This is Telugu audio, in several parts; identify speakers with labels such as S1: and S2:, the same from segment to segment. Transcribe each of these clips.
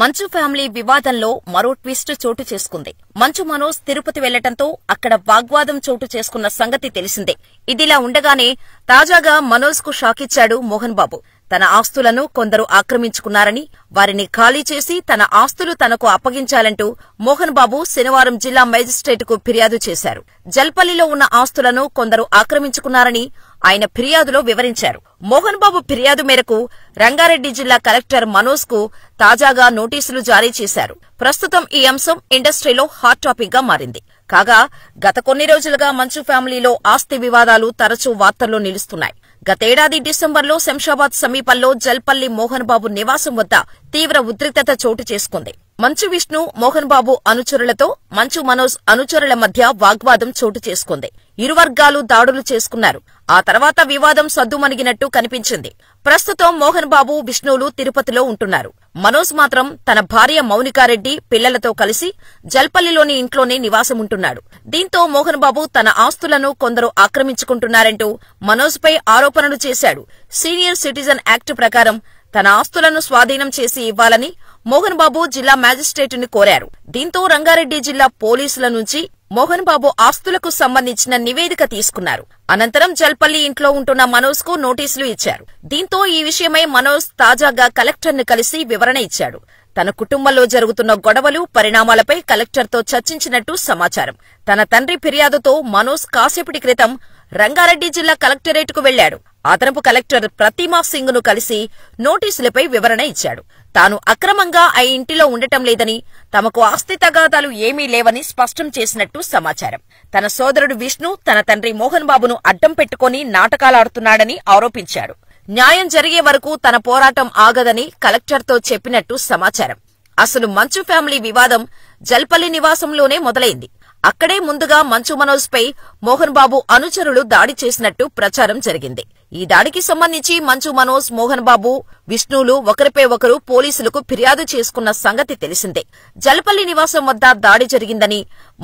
S1: మంచు ఫ్యామిలీ వివాదంలో మరో ట్విస్ట్ చోటు చేసుకుంది. మంచు మనోజ్ తిరుపతి వెళ్లటంతో అక్కడ వాగ్వాదం చోటు చేసుకున్న సంగతి తెలిసిందే. ఇదిలా ఉండగానే తాజాగా మనోజ్ కు షాకిచ్చాడు మోహన్ బాబు. తన ఆస్తులను కొందరు ఆక్రమించుకున్నారని, వారిని ఖాళీ చేసి తన ఆస్తులు తనకు అప్పగించాలంటూ మోహన్ బాబు శనివారం జిల్లా మేజిస్ట్రేటుకు ఫిర్యాదు చేశారు. జల్పల్లిలో ఉన్న ఆస్తులను కొందరు ఆక్రమించుకున్నారని ఆయన ఫిర్యాదులో వివరించారు. మోహన్ బాబు ఫిర్యాదు మేరకు రంగారెడ్డి జిల్లా కలెక్టర్ మనోజ్ కు తాజాగా నోటీసులు జారీ చేశారు. ప్రస్తుతం ఈ అంశం ఇండస్ట్రీలో హాట్ టాపిక్ గా మారింది. కాగా గత కొన్ని రోజులుగా మంచు ఫ్యామిలీలో ఆస్తి వివాదాలు తరచూ వార్తల్లో నిలుస్తున్నాయి. గతేడాది డిసెంబర్లో శంషాబాద్ సమీపంలో జల్పల్లి మోహన్ బాబు నివాసం వద్ద తీవ్ర ఉద్రిక్తత చోటు చేసుకుంది. మంచు విష్ణు, మోహన్ బాబు అనుచరులతో మంచు మనోజ్ అనుచరుల మధ్య వాగ్వాదం చోటు చేసుకుంది. ఇరు వర్గాలు దాడులు చేసుకున్నారు. ఆ తర్వాత వివాదం సద్దుమణిగినట్టు కనిపించింది. ప్రస్తుతం మోహన్ బాబు, విష్ణువులు తిరుపతిలో ఉంటున్నారు. మనోజ్ మాత్రం తన భార్య మౌనికారెడ్డి, పిల్లలతో కలిసి జల్పల్లిలోని ఇంట్లోనే నివాసముంటున్నాడు. దీంతో మోహన్ బాబు తన ఆస్తులను కొందరు ఆక్రమించుకుంటున్నారంటూ మనోజ్ పై ఆరోపణలు చేశాడు. సీనియర్ సిటిజన్ యాక్ట్ ప్రకారం తన ఆస్తులను స్వాధీనం చేసి ఇవ్వాలని మోహన్ బాబు జిల్లా మేజిస్ట్రేటుని కోరారు. దీంతో రంగారెడ్డి జిల్లా పోలీసుల నుంచి మోహన్ బాబు ఆస్తులకు సంబంధించిన నివేదిక తీసుకున్నారు. అనంతరం జల్పల్లి ఇంట్లో ఉంటున్న మనోజ్ కు నోటీసులు ఇచ్చారు. దీంతో ఈ విషయమై మనోజ్ తాజాగా కలెక్టర్ను కలిసి వివరణ ఇచ్చాడు. తన కుటుంబంలో జరుగుతున్న గొడవలు, పరిణామాలపై కలెక్టర్తో చర్చించినట్టు సమాచారం. తన తండ్రి ఫిర్యాదుతో మనోజ్ కాసేపటి క్రితం రంగారెడ్డి జిల్లా కలెక్టరేటుకు వెళ్లాడు. అదనపు కలెక్టర్ ప్రతిమా సింగ్ ను కలిసి నోటీసులపై వివరణ ఇచ్చాడు. తాను అక్రమంగా ఆ ఇంటిలో ఉండటం లేదని, తమకు ఆస్తి తగాదాలు ఏమీ లేవని స్పష్టం చేసినట్టు సమాచారం. తన సోదరుడు విష్ణు తన తండ్రి మోహన్ బాబును అడ్డం పెట్టుకుని నాటకాలాడుతున్నాడని ఆరోపించాడు. న్యాయం జరిగే వరకు తన పోరాటం ఆగదని కలెక్టర్తో చెప్పినట్టు సమాచారం. అసలు మంచు ఫ్యామిలీ వివాదం జల్పల్లి నివాసంలోనే మొదలైంది. అక్కడే ముందుగా మంచు మనోజ్ పై మోహన్ బాబు అనుచరులు దాడి చేసినట్టు ప్రచారం జరిగింది. ఈ దాడికి సంబంధించి మంచు మనోజ్, మోహన్ బాబు, విష్ణువులు ఒకరిపై ఒకరు పోలీసులకు ఫిర్యాదు చేసుకున్న సంగతి తెలిసిందే. జల్పల్లి నివాసం వద్ద దాడి జరిగిందని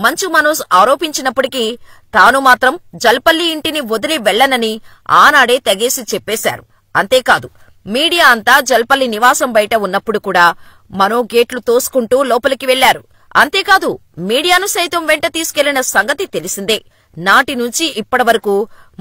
S1: మంచు మనోజ్ ఆరోపించినప్పటికీ తాను మాత్రం జల్పల్లి ఇంటిని వదిలి వెళ్లనని ఆనాడే తెగేసి చెప్పేశారు. అంతేకాదు, మీడియా అంతా జల్పల్లి నివాసం బయట ఉన్నప్పుడు కూడా మనో గేట్లు తోసుకుంటూ లోపలికి వెళ్లారు. అంతేకాదు, మీడియాను సైతం వెంట తీసుకెళ్లిన సంగతి తెలిసిందే. నాటి నుంచి ఇప్పటి వరకు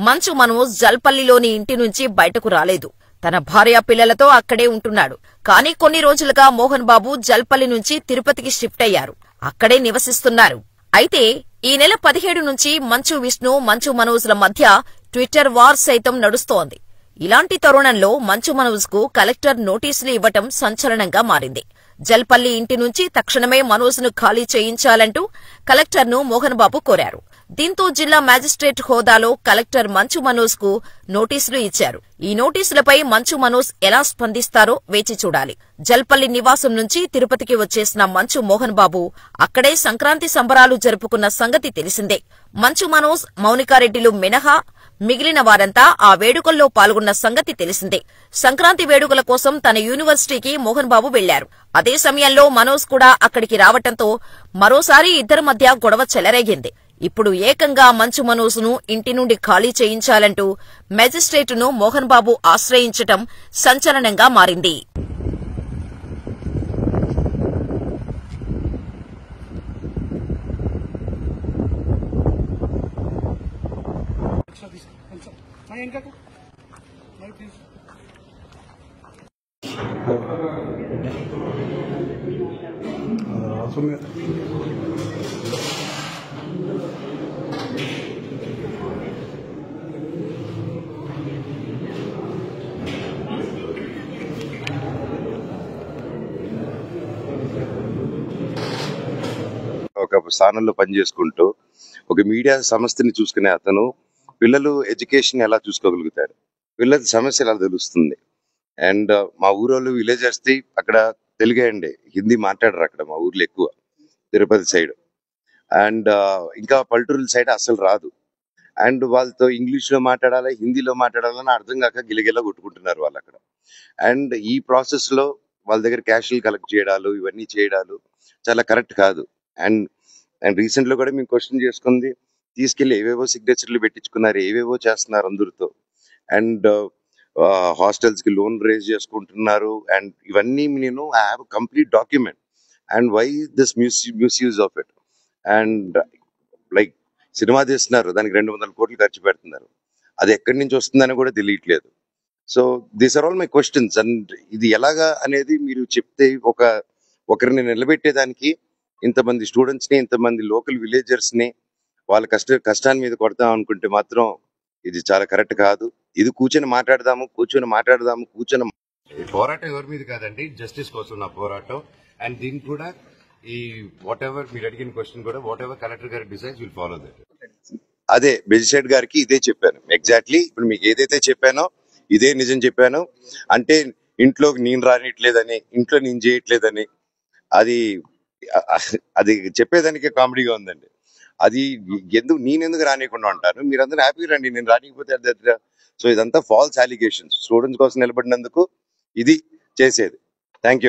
S1: మంచు మనోజ్ జల్పల్లిలోని ఇంటి నుంచి బయటకు రాలేదు. తన భార్య, పిల్లలతో అక్కడే ఉంటున్నాడు. కానీ కొన్ని రోజులుగా మోహన్ బాబు జల్పల్లి నుంచి తిరుపతికి షిఫ్ట్ అయ్యారు. అక్కడే నివసిస్తున్నారు. అయితే ఈ నెల 17 నుంచి మంచు విష్ణు, మంచు మనోజ్ల మధ్య ట్విట్టర్ వార్ సైతం నడుస్తోంది. ఇలాంటి తరుణంలో మంచు మనోజ్ కు కలెక్టర్ నోటీసులు ఇవ్వటం సంచలనంగా మారింది. జల్పల్లి ఇంటి నుంచి తక్షణమే మనోజ్ ను ఖాళీ చేయించాలంటూ కలెక్టర్ను మోహన్ బాబు కోరారు. దీంతో జిల్లా మేజిస్ట్రేట్ హోదాలో కలెక్టర్ మంచు మనోజ్ కు నోటీసులు ఇచ్చారు. ఈ నోటీసులపై మంచు మనోజ్ ఎలా స్పందిస్తారో వేచి చూడాలి. జల్పల్లి నివాసం నుంచి తిరుపతికి వచ్చేసిన మంచు మోహన్ బాబు అక్కడే సంక్రాంతి సంబరాలు జరుపుకున్న సంగతి తెలిసిందే. మంచు మనోజ్, మౌనికారెడ్డిలు మినహా మిగిలిన వారంతా ఆ వేడుకల్లో పాల్గొన్న సంగతి తెలిసిందే. సంక్రాంతి వేడుకల కోసం తన యూనివర్సిటీకి మోహన్ బాబు వెళ్లారు. అదే సమయంలో మనోజ్ కూడా అక్కడికి రావటంతో మరోసారి ఇద్దరి మధ్య గొడవ చెలరేగింది. ఇప్పుడు ఏకంగా మంచు మనోజ్ ను ఇంటి నుండి ఖాళీ చేయించాలంటూ మేజిస్ట్రేటును మోహన్ బాబు ఆశ్రయించటం సంచలనంగా మారింది.
S2: ఒక స్థానంలో పనిచేసుకుంటూ ఒక మీడియా సంస్థని చూసుకునే అతను పిల్లలు ఎడ్యుకేషన్ ఎలా చూసుకోగలుగుతారు, పిల్లల సమస్య ఎలా తెలుస్తుంది. అండ్ మా ఊరోళ్ళు విలేజర్స్ ది అక్కడ తెలుగే అండి, హిందీ మాట్లాడరు అక్కడ మా ఊర్లో ఎక్కువ, తిరుపతి సైడ్. అండ్ ఇంకా పల్లెటూరుల సైడ్ అసలు రాదు. అండ్ వాళ్ళతో ఇంగ్లీష్ లో మాట్లాడాలి, హిందీలో మాట్లాడాలని అర్థం కాక గిలగిలా కొట్టుకుంటున్నారు వాళ్ళు అక్కడ. అండ్ ఈ ప్రాసెస్ లో వాళ్ళ దగ్గర క్యాష్లు కలెక్ట్ చేయడాలు, ఇవన్నీ చేయడాలు చాలా కరెక్ట్ కాదు. అండ్ రీసెంట్ లో కూడా మేము క్వశ్చన్ చేసుకుంది, తీసుకెళ్లి ఏవేవో సిగ్నేచర్లు పెట్టించుకున్నారు, ఏవేవో చేస్తున్నారు అందరితో. అండ్ హాస్టల్స్ కి లోన్ రేజ్ చేసుకుంటున్నారు. అండ్ ఇవన్నీ నేను I have complete document. And why this misuse of it? And like cinema తీస్తున్నారు, దానికి 200 కోట్లు ఖర్చు పెడుతున్నారు, అది ఎక్కడి నుంచి వస్తుందని కూడా తెలియట్లేదు. So these are all my questions. And ఇది ఎలాగా అనేది మీరు చెప్తే ఒకరిని నిలబెట్టేదానికి ఇంతమంది స్టూడెంట్స్ ని, ఇంతమంది లోకల్ విలేజర్స్ ని వాళ్ళ కష్టాన్ని మీద కొడతాం అనుకుంటే మాత్రం ఇది చాలా కరెక్ట్ కాదు. ఇది కూర్చొని మాట్లాడదాము. ఈ పోరాటం ఎవరి మీద కాదండి, జస్టిస్ కోసం నా పోరాటం. అండ్ దీనికి కూడా ఈ వాట్ ఎవర్ మీరు అడిగిన క్వశ్చన్ కూడా వాట్ ఎవర్ కలెక్టర్ గారి డిసైడ్స్ విల్ ఫాలో దట్. అదే బెజిషెడ్ గారికి ఇదే చెప్పాను ఎగ్జాక్ట్లీ. ఇప్పుడు మీకు ఏదైతే చెప్పానో ఇదే నిజం చెప్పాను. అంటే ఇంట్లోకి నేను రానిట్లేదని, ఇంట్లో నేను చేయట్లేదని, అది అది చెప్పేదానికే కామెడీగా ఉందండి. అది నేనెందుకు రానియకుండా ఉంటాను, మీరందరూ హ్యాపీగా రండి, నేను రానికపోతే. సో ఇదంతా ఫాల్స్ అలిగేషన్స్. స్టూడెంట్స్ కోసం నిలబడినందుకు ఇది చేసేది. Thank you.